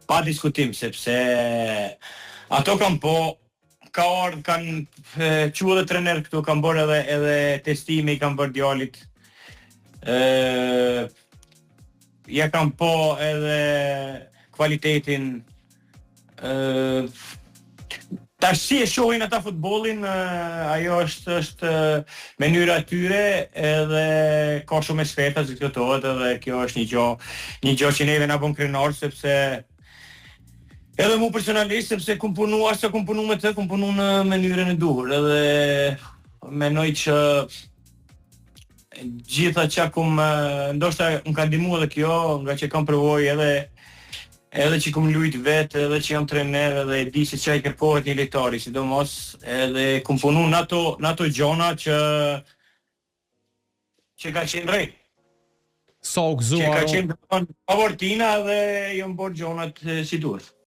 Pa diskutim, sepse ato ka ardhur, kanë quë dhe trener këtu, kanë bërë edhe testime, i kanë bërë djalit. Ja kanë po edhe kualitetin. Tash si e shohin ata futbollin, ajo është mënyra e tyre, edhe ka shumë eksperta që diskutohet, edhe kjo është një gjë që neve na bën krenar, sepse edhe mu personalisht, sepse kum punu me të, kum punu në mënyrën e duhur, edhe menoj që gjitha që ndoshta më ka ndihmuar edhe kjo, nga që kam provoj edhe që kum lujt vetë, edhe që jam trener, edhe e di se çfarë kërkohet një lojtari, sidomos edhe kum punu në ato gjona që ka qenë drejt. Sa u gëzuar. Që ka qenë pavortina dhe jam bërë gjonat si duhet.